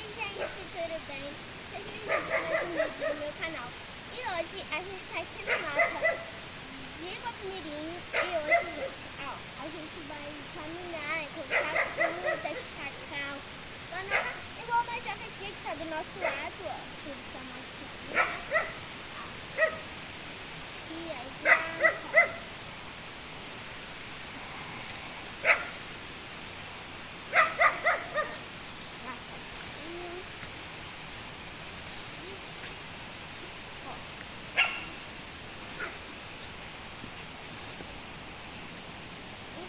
Tudo bem? Sejam bem-vindos a mais um vídeo do meu canal. E hoje a gente está aqui no mapa de Guapimirim. E hoje, gente, ó, a gente vai caminhar, encontrar frutas, cacau, banana, igual a Majoca aqui que está do nosso lado, ó. Tudo só maçã. E as jaca.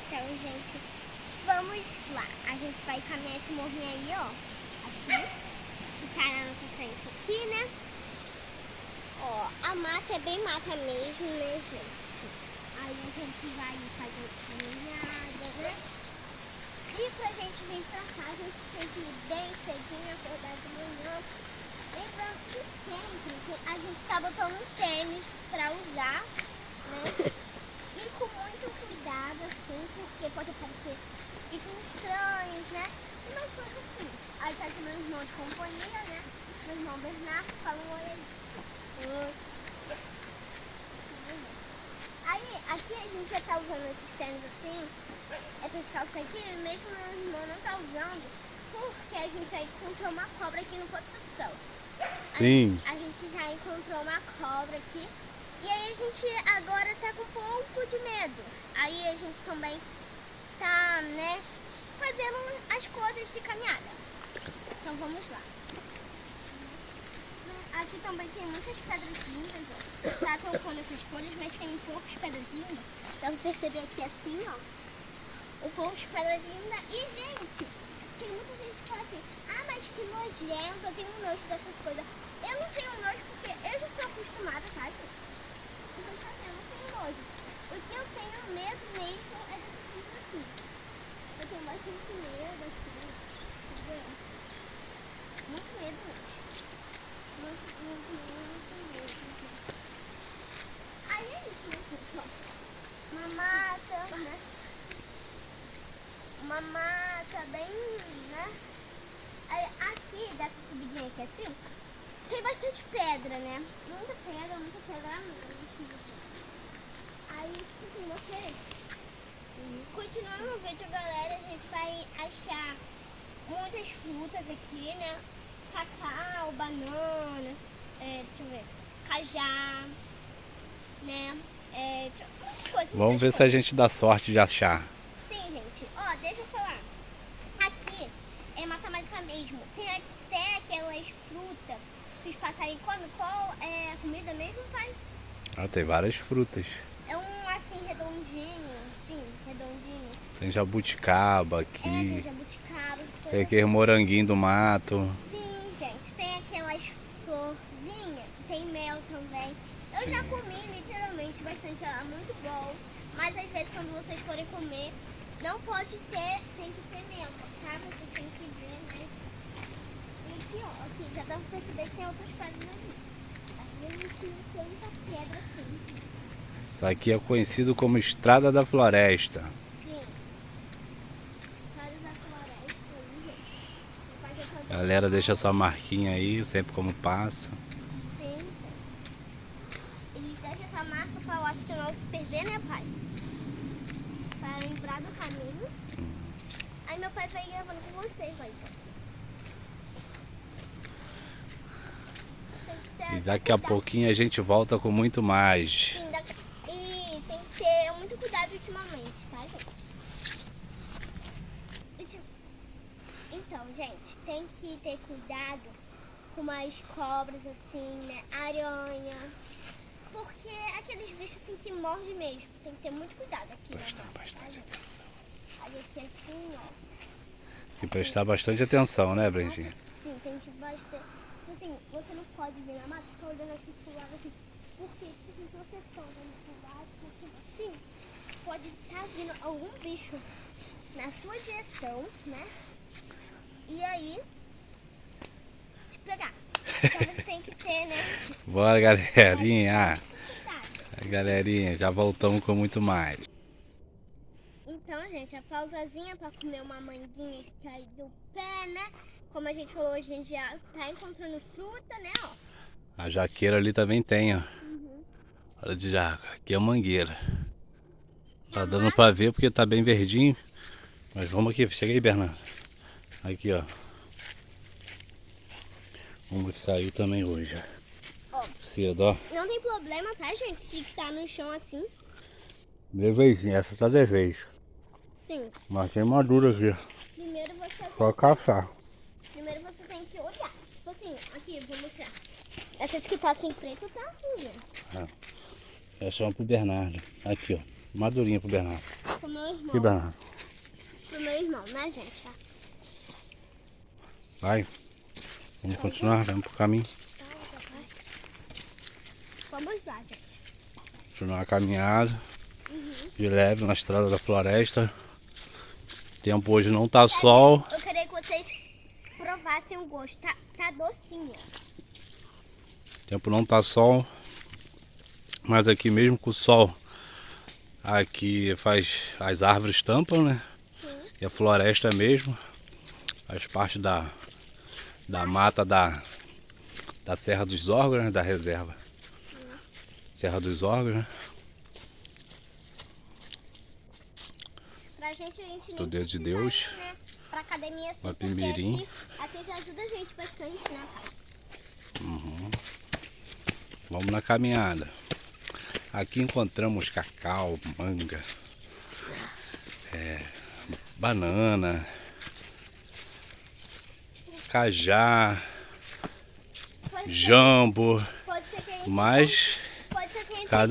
Então, gente, vamos lá. A gente vai caminhar esse morrinho aí, ó. Aqui. Que tá na nossa frente aqui, né? Ó, a mata é bem mata mesmo, né, gente? Aí a gente vai fazer caminhada, né? E pra gente vir pra cá, a gente tem que ir bem cedinho, acordar de manhã. Lembrando que sempre que a gente tá botando um tênis pra usar, né? E com muito cuidado, assim, porque pode aparecer bichos estranhos, né? E mais coisas assim. Aí tá aqui meu irmão de companhia, né? Meu irmão Bernardo, fala um oi aí. Oi. Aí, aqui a gente já tá usando esses tênis assim, essas calças aqui, mesmo meu irmão não tá usando, porque a gente já encontrou uma cobra aqui no Porto do Sol. Sim. A gente já encontrou uma cobra aqui. E aí a gente agora tá com um pouco de medo. Aí a gente também tá, né, fazendo as coisas de caminhada. Então vamos lá. Aqui também tem muitas pedras lindas, ó. Tá trocando essas folhas, mas tem poucas pedras lindas. Dá pra perceber aqui assim, ó. Um pouco de pedras lindas. E, gente, tem muita gente que fala assim, ah, mas que nojento, eu tenho nojo dessas coisas. Eu não tenho nojo porque eu já sou acostumada, tá, gente? Então, tá vendo, eu não tenho nojo. O que eu tenho medo mesmo é dessas coisas aqui. Eu tenho bastante medo aqui, tá vendo? Muito medo mesmo. Muito medo. Aí é isso, né, gente? Ó, uma mata, né? Uma mata bem, né? Aí, aqui, dessa subidinha aqui assim, tem bastante pedra, né? Muita pedra mesmo. Aí, assim, ok. Continuando o vídeo, galera, a gente vai achar muitas frutas aqui, né? Cacau, bananas, deixa eu ver, cajá, né? Muitas coisas. Vamos ver se a gente dá sorte de achar. Sim, gente. Ó, deixa eu falar. Aqui é Mata-Mágica mesmo. Tem até aquelas frutas que os passarinhos comem. Qual é a comida mesmo, pai? Ah, tem várias frutas. É um assim redondinho, sim, redondinho. Tem jabuticaba Tem aqui. jabuticaba, essas Tem coisas. aquele moranguinho do mato. Sim, gente. Tem aquelas florzinhas que tem mel também. Eu já Sim. comi literalmente bastante, é muito bom. Mas às vezes quando vocês forem comer, não pode ter, tem que ter mel, tá? Vocês têm que ver, né? E aqui, ó, aqui já dá pra perceber que tem outras pedras ali. Aqui a gente tem muita pedra assim. Isso aqui é conhecido como Estrada da Floresta. Sim. Vários da floresta aí, gente. Meu pai já A tá galera deixa sua marquinha aí, sempre como passa. Sim. Eles deixam essa marca pra eu acho que não se perder, né, pai? Pra lembrar do caminho. Aí meu pai vai gravando com vocês, ó. E daqui a pouquinho a gente volta com muito mais. Sim, e tem que ter muito cuidado ultimamente, tá, gente? Então, gente, tem que ter cuidado com umas cobras assim, né? Aranha. Porque aqueles bichos assim que mordem mesmo. Tem que ter muito cuidado aqui, né? Bastante atenção. Aí aqui assim, ó. Tem que prestar bastante atenção, né, Brendinha? Sim, tem que bastante. Assim, você não pode vir na mata, ficar olhando assim pro lado assim. Porque tipo, se você for olhando pro lado, assim, pode estar vindo algum bicho na sua direção, né? E aí, te pegar. Então você tem que ter, né? Bora, galerinha. Cuidado. Galerinha, já voltamos com muito mais. Então, Então, gente, a pausazinha pra comer uma manguinha que cai do pé, né? Como a gente falou, hoje em dia tá encontrando fruta, né, ó. A jaqueira ali também tem, ó. Uhum. Olha de jaca. Aqui é a mangueira. Tá A dando mata- pra ver porque tá bem verdinho. Mas vamos aqui, chega aí, Bernardo. Aqui, ó. Uma que caiu também hoje. Ó. Cedo, ó. Não tem problema, tá, gente? Se tá no chão assim, Devezinho, essa tá devez. sim. Mas tem madura aqui. Primeiro você Só caçar. tem que olhar. Tipo assim, aqui, vou mostrar. Essas que tá assim preto tá ruim. Essa é uma pro Bernardo. Aqui, ó. Madurinha pro Bernardo. Pro meu irmão. Aqui, Bernardo. Pro meu irmão, né, gente? Tá? Vai. Vamos continuar, vamos pro caminho. Vamos lá, gente. Continuar a caminhada. De leve na estrada da floresta. O tempo hoje não tá sol. Eu queria que vocês provassem o gosto. Tá docinho. O tempo não tá sol. Mas aqui mesmo com o sol, aqui faz, as árvores tampam, né? Sim. E a floresta mesmo, faz parte da mata da Serra dos Órgãos, né? Da reserva. Serra dos Órgãos, né? Pra gente nem Do Deus de precisa Deus. ir, né, pra academia assim, Uma porque pimirim. aqui, assim já ajuda a gente bastante, né, pai? Vamos na caminhada. Aqui encontramos cacau, manga, banana, cajá, jambo, Pode ser que a gente mas pode ser que a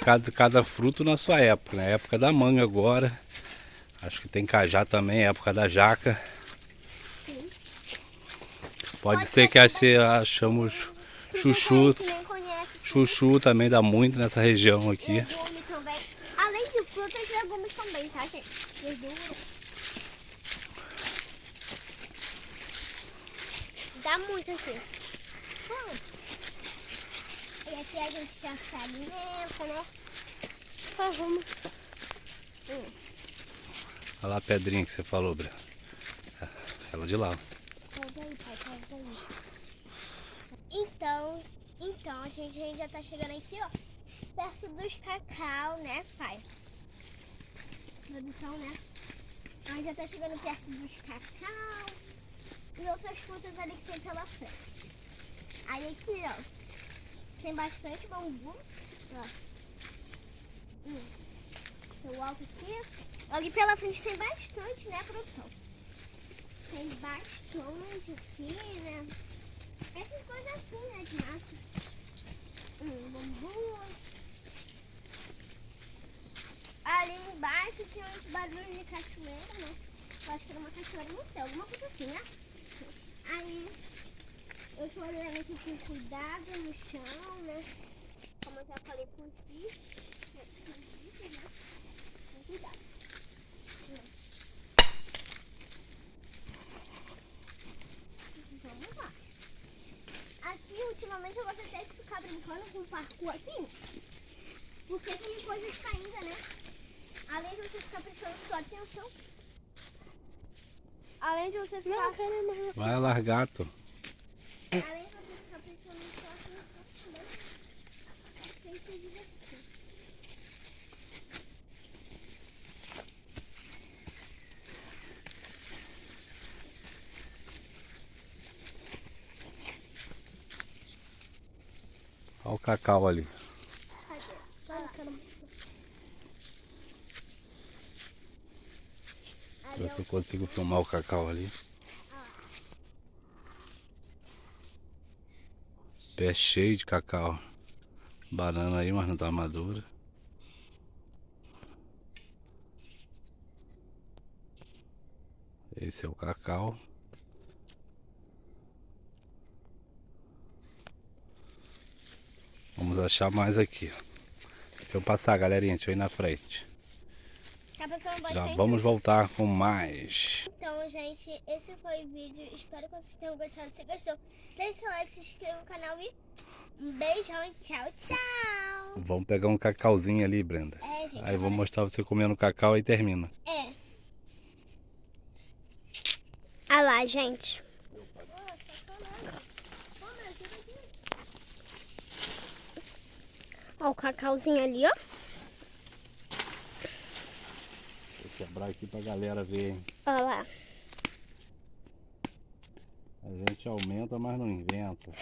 gente cada fruto na sua época. Na época da manga agora, acho que tem cajá também, época da jaca. Sim. Pode ser que achamos chuchu. que nem conhece, Chuchu também dá muito nessa região aqui. legume também. Além de frutas, legumes também, tá, gente? Verdura. Dá muito aqui. E aqui a gente já se alimenta, né? Vamos. Olha lá a pedrinha que você falou, Breno. Ela de lá. Pode aí, pai, pode aí. Então a gente já tá chegando aqui, ó, perto dos cacau, né, pai? Produção, né? A gente já tá chegando perto dos cacau e outras frutas ali que tem pela frente. Aí aqui, ó, tem bastante bambu, ó. Tem o alto aqui. Ali pela frente tem bastante, né, produção? Tem bastante aqui, né? Essas coisas assim, né, de massa. Bambu. Ali embaixo tinha uns barulhos de cachoeira, né? Eu acho que era uma cachoeira, não sei, alguma coisa assim, né? Aí eu tô olhando aqui com cuidado no chão, né? Como eu já falei com os bichos, né? Com cuidado. Vamos lá. Aqui, ultimamente, eu gosto até de ficar brincando com parkour assim, porque tem coisas caindo, né? Além de você ficar prestando sua atenção, além de você ficar... Vai largar, tô. Além de você ficar prestando sua atenção também, tem que se divertir. Olha o cacau ali. Ver se eu consigo filmar o cacau ali. Pé cheio de cacau. Banana aí, mas não tá madura. Esse é o cacau. Vamos achar mais aqui. Deixa eu passar, galerinha. Deixa eu ir na frente. Tá passando Já bastante. vamos voltar com mais. Então, gente, esse foi o vídeo. Espero que vocês tenham gostado. Se gostou, deixe seu like, se inscreva no canal e um beijão e tchau, tchau. Vamos pegar um cacauzinho ali, Brenda. É, gente. Aí eu vou mostrar você comendo cacau e termina. É. Ah lá, gente. Ó o cacauzinho ali, ó. Vou quebrar aqui pra galera ver, hein? Ó lá. A gente aumenta, mas não inventa.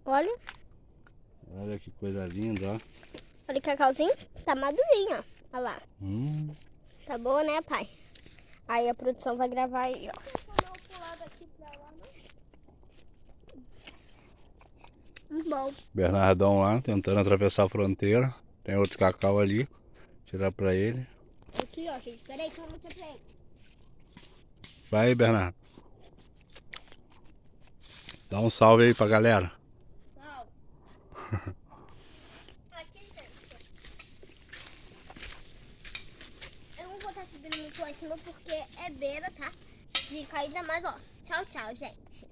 Olha. Olha que coisa linda, ó. Olha o cacauzinho. Tá madurinho, ó. Olha lá. Tá boa, né, pai? Aí a produção vai gravar aí, ó. Bom. Bernardão lá, tentando atravessar a fronteira. Tem outro cacau ali. Tirar pra ele. Aqui, ó, gente. Peraí que eu vou mostrar pra ele. Vai aí, Bernardo. Dá um salve aí pra galera. Tchau. Aqui, gente. Eu não vou estar subindo muito lá em cima porque é beira, tá? De caída, mas ó. Tchau, tchau, gente.